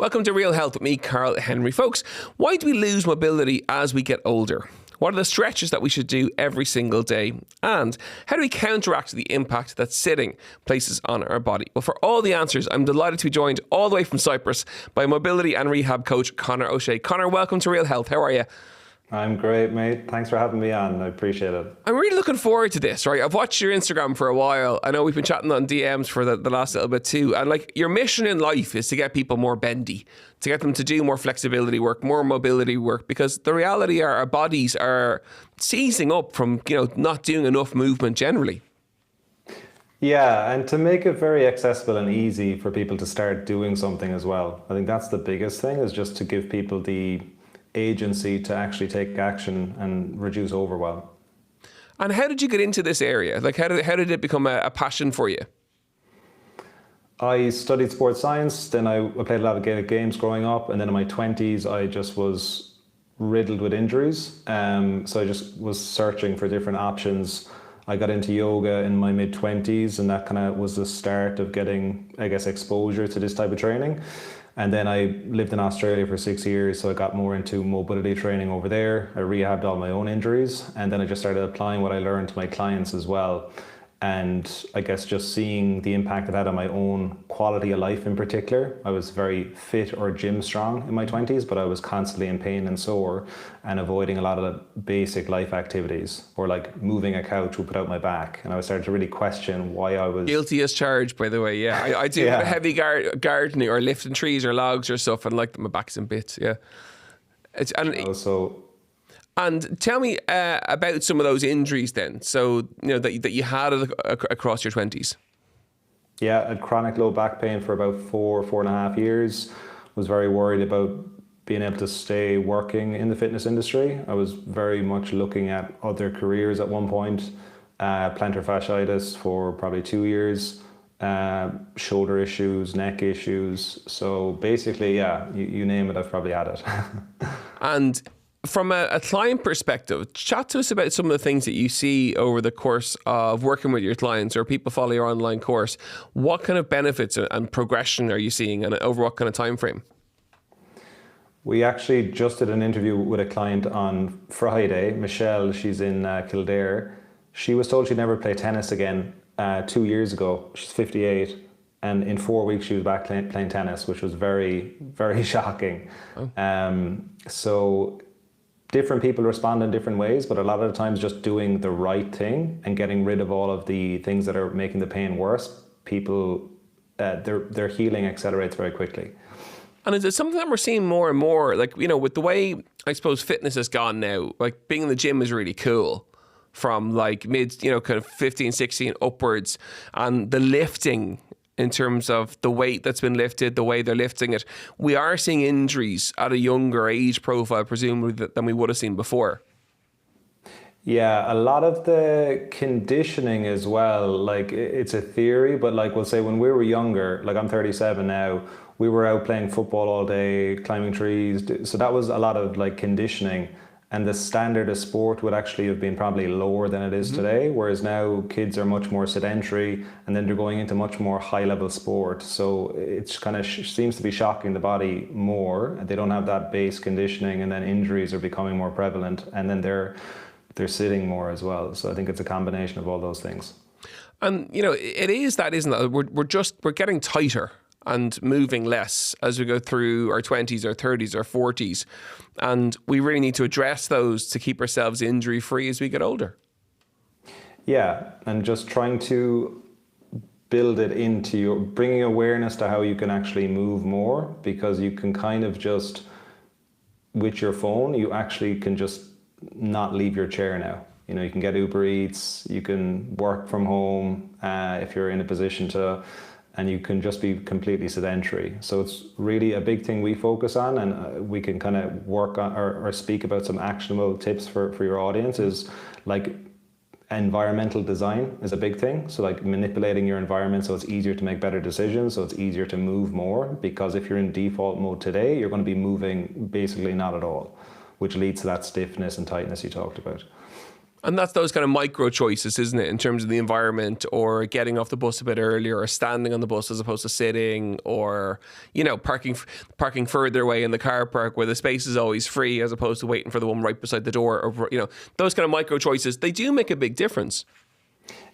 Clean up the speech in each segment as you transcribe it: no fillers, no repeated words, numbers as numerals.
Welcome to Real Health with me, Karl Henry. Folks, why do we lose mobility as we get older? What are the stretches that we should do every single day? And how do we counteract the impact that sitting places on our body? Well, for all the answers, I'm delighted to be joined all the way from Cyprus by mobility and rehab coach Conor O'Shea. Conor, welcome to Real Health. How are you? I'm great, mate. Thanks for having me on. I appreciate it. I'm really looking forward to this, right? I've watched your Instagram for a while. I know we've been chatting on DMs for the last little bit too. And like, your mission in life is to get people more bendy, to get them to do more flexibility work, more mobility work, because the reality are our bodies are seizing up from, not doing enough movement generally. Yeah, and to make it very accessible and easy for people to start doing something as well. I think that's the biggest thing, is just to give people the agency to actually take action and reduce overwhelm. And how did you get into this area? Like, how did it become a passion for you? I studied sports science, then I played a lot of Gaelic games growing up, and then in my 20s I just was riddled with injuries. So I just was searching for different options. I got into yoga in my mid-20s, and that kind of was the start of getting, I guess, exposure to this type of training. And then I lived in Australia for 6 years, so I got more into mobility training over there. I rehabbed all my own injuries, and then I just started applying what I learned to my clients as well. And I guess just seeing the impact it had on my own quality of life in particular. I was very fit or gym strong in my 20s, but I was constantly in pain and sore and avoiding a lot of the basic life activities, or like moving a couch would put out my back. And I started to really question why I was... Guilty as charged, by the way, yeah. I do heavy gardening or lifting trees or logs or stuff, and like my back's in bits, yeah. And tell me about some of those injuries then. So, that you had across your 20s. Yeah, I had chronic low back pain for about 4.5 years. Was very worried about being able to stay working in the fitness industry. I was very much looking at other careers at one point. Plantar fasciitis for probably 2 years. Shoulder issues, neck issues. So basically, yeah, you name it, I've probably had it. And from a client perspective, chat to us about some of the things that you see over the course of working with your clients, or people follow your online course. What kind of benefits and progression are you seeing, and over what kind of time frame? We actually just did an interview with a client on Friday. Michelle, she's in Kildare. She was told she'd never play tennis again 2 years ago. She's 58. And in 4 weeks, she was back playing tennis, which was very, very shocking. Oh. So different people respond in different ways, but a lot of the times just doing the right thing and getting rid of all of the things that are making the pain worse, people, their healing accelerates very quickly. And is it something that we're seeing more and more? Like, with the way, I suppose, fitness has gone now, like being in the gym is really cool from like mid, kind of 15, 16 upwards, and the lifting in terms of the weight that's been lifted, the way they're lifting it. We are seeing injuries at a younger age profile, presumably, than we would have seen before. Yeah, a lot of the conditioning as well, like it's a theory, but like we'll say when we were younger, like I'm 37 now, we were out playing football all day, climbing trees. So that was a lot of like conditioning. And the standard of sport would actually have been probably lower than it is today, whereas now kids are much more sedentary, and then they're going into much more high-level sport. So it's kind of seems to be shocking the body more. They don't have that base conditioning, and then injuries are becoming more prevalent, and then they're sitting more as well. So I think it's a combination of all those things. And it is that, isn't it? We're getting tighter and moving less as we go through our 20s, our 30s, our 40s. And we really need to address those to keep ourselves injury-free as we get older. Yeah, and just trying to build it into bringing awareness to how you can actually move more, because you can kind of just, with your phone, you actually can just not leave your chair now. You can get Uber Eats, you can work from home if you're in a position to, and you can just be completely sedentary. So it's really a big thing we focus on, and we can kind of work on or speak about some actionable tips for your audience. Is like environmental design is a big thing. So like manipulating your environment so it's easier to make better decisions, so it's easier to move more, because if you're in default mode today, you're going to be moving basically not at all, which leads to that stiffness and tightness you talked about. And that's those kind of micro choices, isn't it, in terms of the environment, or getting off the bus a bit earlier, or standing on the bus as opposed to sitting, or, you know, parking further away in the car park where the space is always free as opposed to waiting for the one right beside the door, or, you know, those kind of micro choices, they do make a big difference.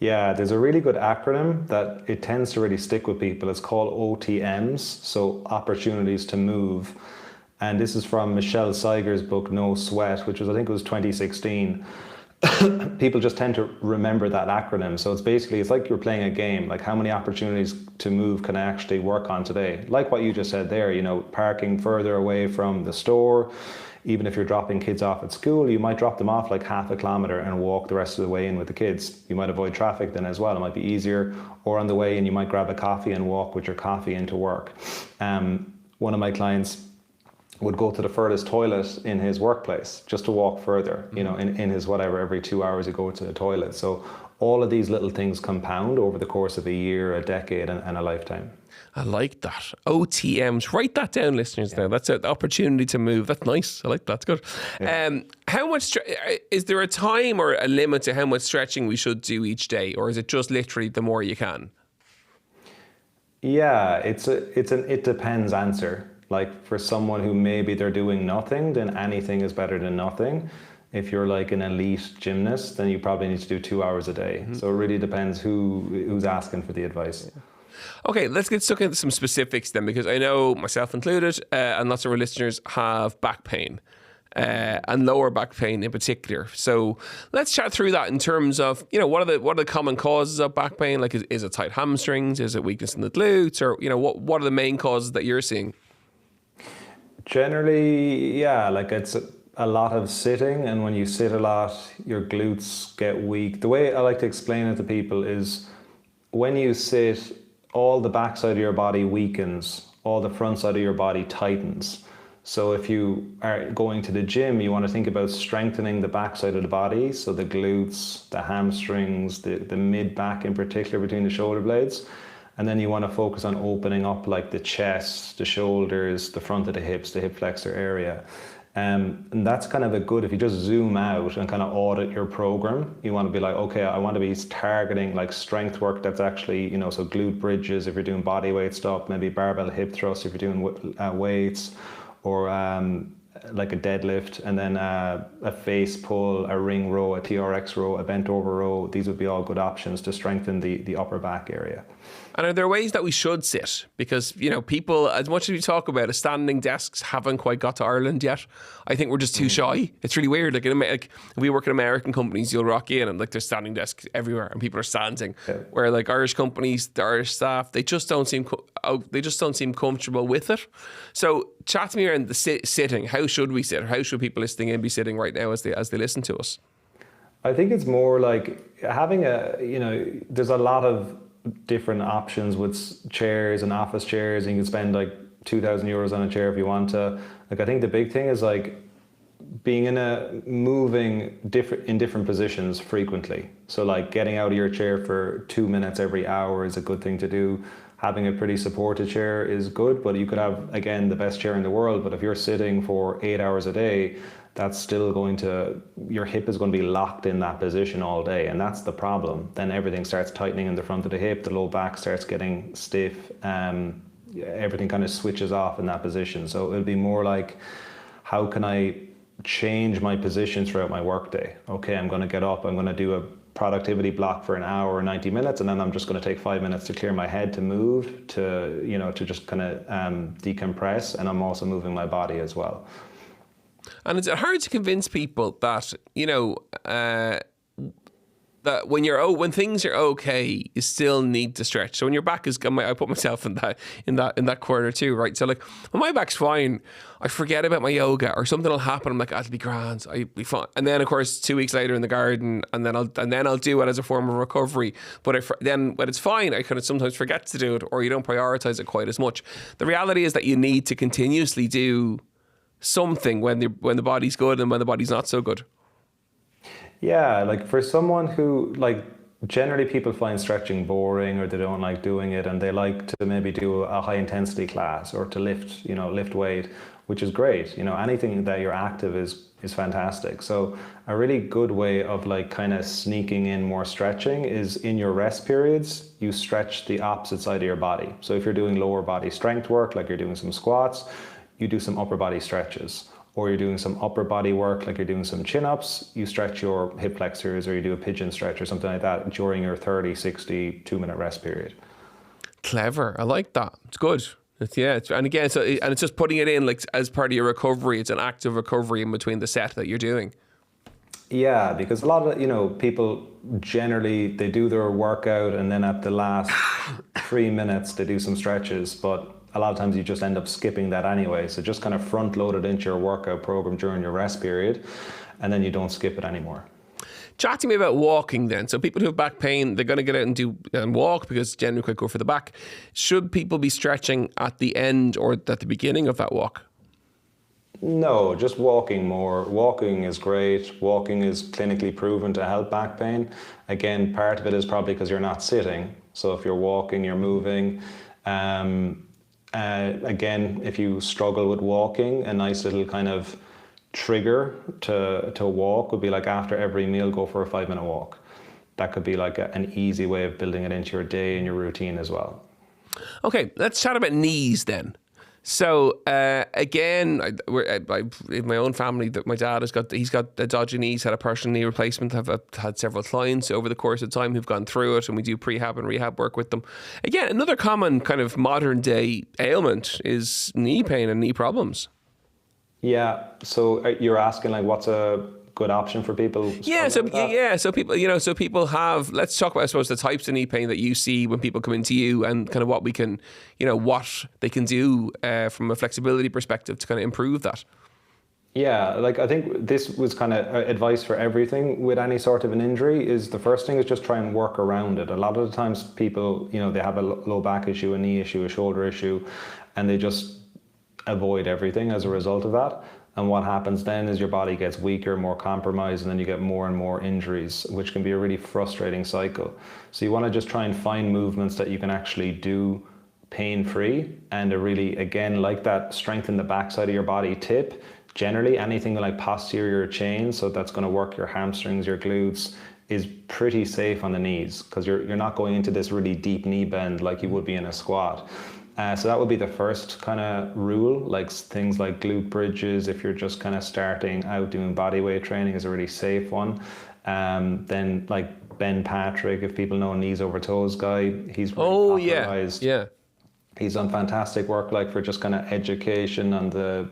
Yeah, there's a really good acronym that it tends to really stick with people. It's called OTMs, so opportunities to move. And this is from Michelle Seiger's book, No Sweat, which was, I think it was 2016. People just tend to remember that acronym. So it's basically, it's like you're playing a game. Like, how many opportunities to move can I actually work on today? Like what you just said there, you know, parking further away from the store. Even if you're dropping kids off at school, you might drop them off like half a kilometre and walk the rest of the way in with the kids. You might avoid traffic then as well. It might be easier. Or on the way in, you might grab a coffee and walk with your coffee into work. One of my clients would go to the furthest toilet in his workplace just to walk further, you know, in his whatever, every 2 hours he'd go to the toilet. So all of these little things compound over the course of a year, a decade, and a lifetime. I like that. OTMs. Write that down, listeners. Now that's an opportunity to move. That's nice. I like that. That's good. Yeah. How much is there a time or a limit to how much stretching we should do each day, or is it just literally the more you can? Yeah, it's an it depends answer. Like, for someone who maybe they're doing nothing, then anything is better than nothing. If you're like an elite gymnast, then you probably need to do 2 hours a day. Mm-hmm. So it really depends who's asking for the advice. Yeah. Okay, let's get stuck into some specifics then, because I know, myself included, and lots of our listeners have back pain, and lower back pain in particular. So let's chat through that in terms of, you know, what are the common causes of back pain? Like, is it tight hamstrings? Is it weakness in the glutes? Or, you know, what are the main causes that you're seeing? Generally, yeah, like it's a lot of sitting, and when you sit a lot, your glutes get weak. The way I like to explain it to people is, when you sit, all the back side of your body weakens, all the front side of your body tightens. So if you are going to the gym, you want to think about strengthening the back side of the body, so the glutes, the hamstrings, the mid-back in particular between the shoulder blades. And then you want to focus on opening up like the chest, the shoulders, the front of the hips, the hip flexor area. And that's kind of a good, if you just zoom out and kind of audit your program, you want to be like, okay, I want to be targeting like strength work that's actually, you know, so glute bridges if you're doing body weight stuff, maybe barbell hip thrusts if you're doing weights, or like a deadlift, and then a face pull, a ring row, a TRX row, a bent over row. These would be all good options to strengthen the upper back area. And are there ways that we should sit? Because, you know, people, as much as we talk about it, standing desks haven't quite got to Ireland yet. I think we're just too shy. It's really weird. Like, if we work in American companies, you'll rock in and like there's standing desks everywhere and people are standing. Yeah. Where like Irish companies, the Irish staff, they just don't seem comfortable with it. So chat to me around the sitting. How should we sit? Or how should people listening in be sitting right now as they listen to us? I think it's more like having there's a lot of different options with chairs and office chairs, and you can spend like 2,000 euros on a chair if you want to. Like, I think the big thing is like being moving in different positions frequently. So like getting out of your chair for 2 minutes every hour is a good thing to do. Having a pretty supported chair is good, but you could have, again, the best chair in the world, but if you're sitting for 8 hours a day, that's still your hip is going to be locked in that position all day, and that's the problem. Then everything starts tightening in the front of the hip, the low back starts getting stiff, everything kind of switches off in that position. So it'll be more like, how can I change my position throughout my workday? Okay, I'm going to get up, I'm going to do a productivity block for an hour or 90 minutes, and then I'm just going to take 5 minutes to clear my head, to move, to just kind of decompress, and I'm also moving my body as well. And it's hard to convince people that, you know, that when things are okay, you still need to stretch. So when your back is, I put myself in that corner too, right? So like, when my back's fine, I forget about my yoga, or something will happen. I'm like, I'll be grand, I'll be fine. And then of course 2 weeks later in the garden, and then I'll do it as a form of recovery. But then when it's fine, I kind of sometimes forget to do it, or you don't prioritize it quite as much. The reality is that you need to continuously do something when the body's good and when the body's not so good. Yeah, like for someone who, like, generally people find stretching boring, or they don't like doing it, and they like to maybe do a high intensity class or to lift weight, which is great. You know, anything that you're active is is fantastic. So a really good way of like kind of sneaking in more stretching is in your rest periods, you stretch the opposite side of your body. So if you're doing lower body strength work, like you're doing some squats, you do some upper body stretches. Or you're doing some upper body work, like you're doing some chin-ups, you stretch your hip flexors, or you do a pigeon stretch or something like that during your 30, 60, 2-minute rest period. Clever. I like that. It's good. And again, and it's just putting it in like as part of your recovery. It's an active recovery in between the set that you're doing. Yeah, because a lot of, people generally, they do their workout and then at the last 3 minutes, they do some stretches, but a lot of times you just end up skipping that anyway. So just kind of front load it into your workout program during your rest period, and then you don't skip it anymore. Chat to me about walking then. So people who have back pain, they're going to get out and walk because it's generally quite good for the back. Should people be stretching at the end or at the beginning of that walk? No, just walking more. Walking is great. Walking is clinically proven to help back pain. Again, part of it is probably because you're not sitting. So if you're walking, you're moving. Again, if you struggle with walking, a nice little kind of trigger to walk would be like after every meal, go for a 5-minute walk. That could be like an easy way of building it into your day and your routine as well. Okay, let's chat about knees then. So again, in my own family, that my dad he's got a dodgy knees, had a partial knee replacement. I've had several clients over the course of time who've gone through it, and we do prehab and rehab work with them. Again, another common kind of modern day ailment is knee pain and knee problems. Yeah. So you're asking like what's a good option for people? So people have. Let's talk about, I suppose, the types of knee pain that you see when people come into you, and kind of what we can, what they can do from a flexibility perspective to kind of improve that. Yeah, like I think this was kind of advice for everything with any sort of an injury. Is the first thing is just try and work around it. A lot of the times people, they have a low back issue, a knee issue, a shoulder issue, and they just avoid everything as a result of that. And what happens then is your body gets weaker, more compromised, and then you get more and more injuries, which can be a really frustrating cycle. So you want to just try and find movements that you can actually do pain-free, and to really, again, like that strengthen the backside of your body tip. Generally, anything like posterior chain, so that's going to work your hamstrings, your glutes, is pretty safe on the knees because you're not going into this really deep knee bend like you would be in a squat. So that would be the first kind of rule, like things like glute bridges, if you're just kind of starting out doing body weight training, is a really safe one. Then like Ben Patrick, if people know, knees over toes guy, he's really popularized. Yeah. He's done fantastic work like for just kind of education on the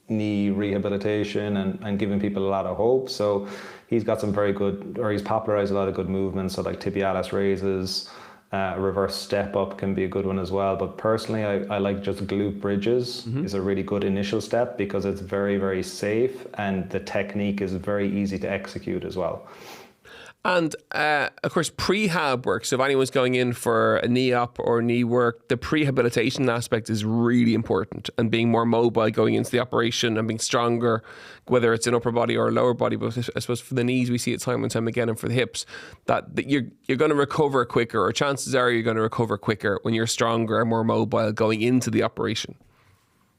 knee rehabilitation and giving people a lot of hope. So he's got some very good, or he's popularized a lot of good movements, so like tibialis raises. Reverse step up can be a good one as well. But personally, I like just glute bridges is a really good initial step because it's very, very safe and the technique is very easy to execute as well. And of course, prehab work. So if anyone's going in for a knee up or knee work, the prehabilitation aspect is really important, and being more mobile going into the operation and being stronger, whether it's an upper body or a lower body. But I suppose for the knees, we see it time and time again, and for the hips, that you're going to recover quicker, or chances are you're going to recover quicker when you're stronger and more mobile going into the operation.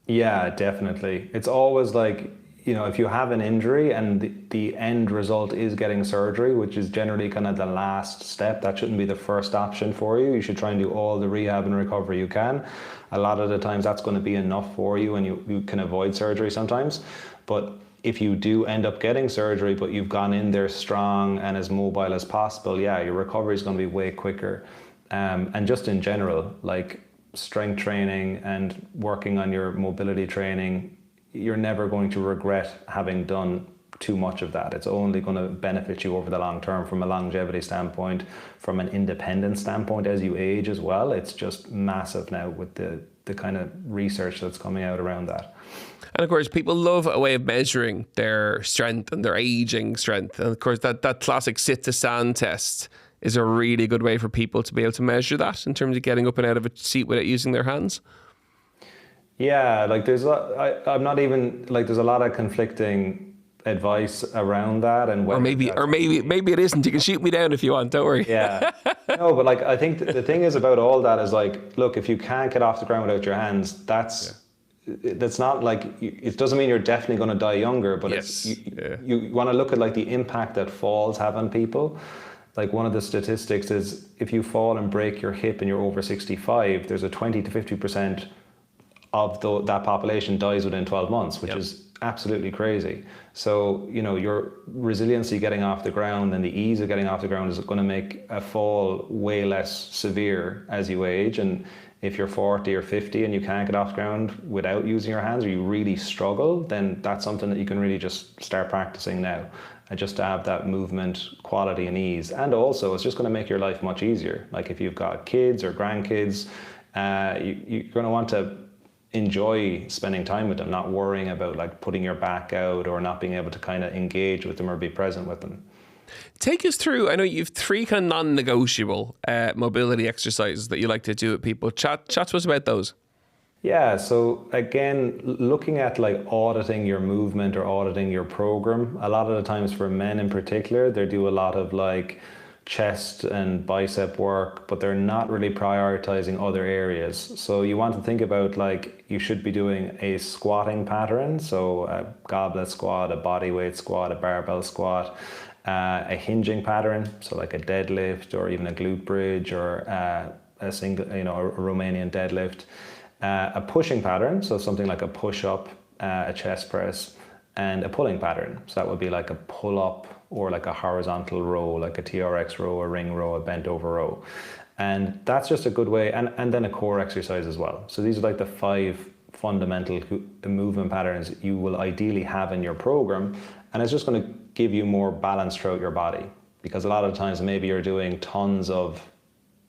Yeah, definitely. It's always like, if you have an injury and the end result is getting surgery, which is generally kind of the last step, that shouldn't be the first option for you. You should try and do all the rehab and recovery you can. A lot of the times that's going to be enough for you, and you can avoid surgery sometimes. But if you do end up getting surgery, but you've gone in there strong and as mobile as possible, your recovery is going to be way quicker. And just in general, like strength training and working on your mobility training, you're never going to regret having done too much of that. It's only going to benefit you over the long term from a longevity standpoint, from an independence standpoint as you age as well. It's just massive now with the kind of research that's coming out around that. And of course, people love a way of measuring their strength and their aging strength. And of course, that classic sit to stand test is a really good way for people to be able to measure that in terms of getting up and out of a seat without using their hands. Yeah, like there's a lot of conflicting advice around that, and maybe it isn't. You can shoot me down if you want. Don't worry. Yeah, no, but like I think the thing is about all that is like, look, if you can't get off the ground without your hands, that's that's not like, it doesn't mean you're definitely going to die younger, but Yes. you want to look at like the impact that falls have on people. Like one of the statistics is if you fall and break your hip and you're over 65, there's a 20 to 50% of that population dies within 12 months, which is absolutely crazy. So, you know, your resiliency getting off the ground and the ease of getting off the ground is going to make a fall way less severe as you age. And if you're 40 or 50 and you can't get off the ground without using your hands, or you really struggle, then that's something that you can really just start practicing now. And just to have that movement quality and ease. And also, it's just going to make your life much easier. Like if you've got kids or grandkids, you're going to want to enjoy spending time with them, not worrying about like putting your back out or not being able to kind of engage with them or be present with them. Take us through, I know you've 3 kind of non-negotiable mobility exercises that you like to do with people. Chat to us about those. Yeah, so again, looking at like auditing your movement or auditing your program, a lot of the times for men in particular, they do a lot of like chest and bicep work, but they're not really prioritizing other areas. So you want to think about like you should be doing a squatting pattern, so a goblet squat, a bodyweight squat, a barbell squat, a hinging pattern, so like a deadlift or even a glute bridge or a single, you know, a Romanian deadlift, a pushing pattern, so something like a push-up, a chest press, and a pulling pattern. So that would be like a pull-up or like a horizontal row, like a TRX row, a ring row, a bent over row. And that's just a good way, and then a core exercise as well. So these are like the 5 fundamental movement patterns you will ideally have in your program. And it's just going to give you more balance throughout your body. Because a lot of times maybe you're doing tons of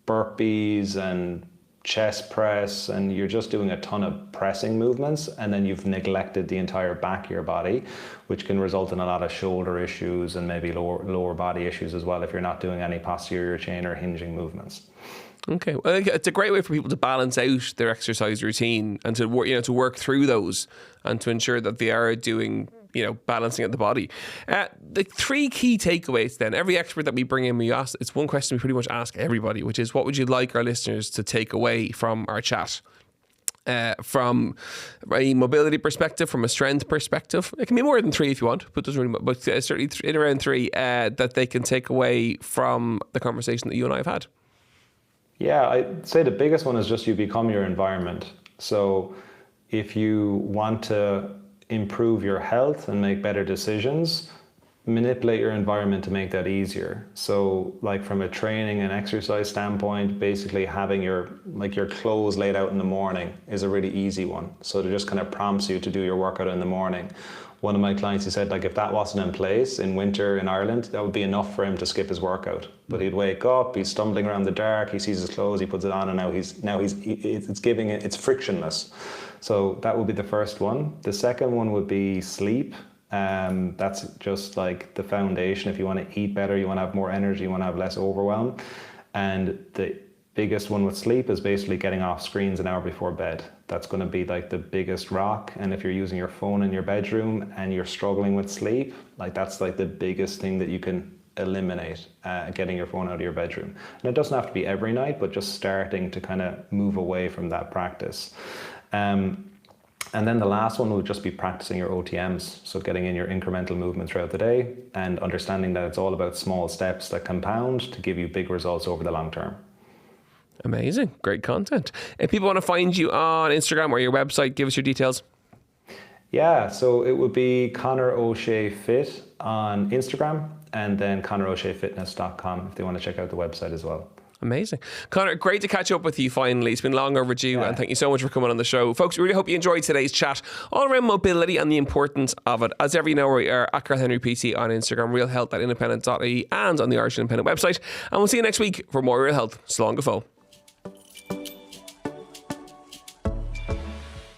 burpees and chest press and you're just doing a ton of pressing movements, and then you've neglected the entire back of your body, which can result in a lot of shoulder issues and maybe lower body issues as well if you're not doing any posterior chain or hinging movements. Okay, well, it's a great way for people to balance out their exercise routine and to work, to work through those and to ensure that they are doing, balancing out the body. The 3 key takeaways then. Every expert that we bring in, it's one question we pretty much ask everybody, which is, what would you like our listeners to take away from our chat? From a mobility perspective, from a strength perspective, it can be more than 3 if you want, but certainly in around 3 that they can take away from the conversation that you and I have had. Yeah, I'd say the biggest one is just you become your environment. So if you want to improve your health and make better decisions, manipulate your environment to make that easier. So like from a training and exercise standpoint, basically having your clothes laid out in the morning is a really easy one. So it just kind of prompts you to do your workout in the morning. One of my clients, he said, like, if that wasn't in place in winter in Ireland, that would be enough for him to skip his workout. But he'd wake up, he's stumbling around the dark, he sees his clothes, he puts it on, and it's frictionless. So that would be the first one. The second one would be sleep. That's just like the foundation. If you want to eat better, you want to have more energy, you want to have less overwhelm. And the biggest one with sleep is basically getting off screens an hour before bed. That's going to be like the biggest rock. And if you're using your phone in your bedroom and you're struggling with sleep, like that's like the biggest thing that you can eliminate, getting your phone out of your bedroom. And it doesn't have to be every night, but just starting to kind of move away from that practice. And then the last one would just be practicing your OTMs. So getting in your incremental movement throughout the day and understanding that it's all about small steps that compound to give you big results over the long term. Amazing. Great content. If people want to find you on Instagram or your website, give us your details. Yeah, so it would be Conor O'Shea Fit on Instagram and then ConorO'SheaFitness.com if they want to check out the website as well. Amazing. Conor, great to catch up with you finally. It's been long overdue, and thank you so much for coming on the show. Folks, we really hope you enjoyed today's chat all around mobility and the importance of it. As ever, you know, we are at Karl Henry PC on Instagram, realhealth@independent.ie, and on the Irish Independent website. And we'll see you next week for more Real Health. So long, go.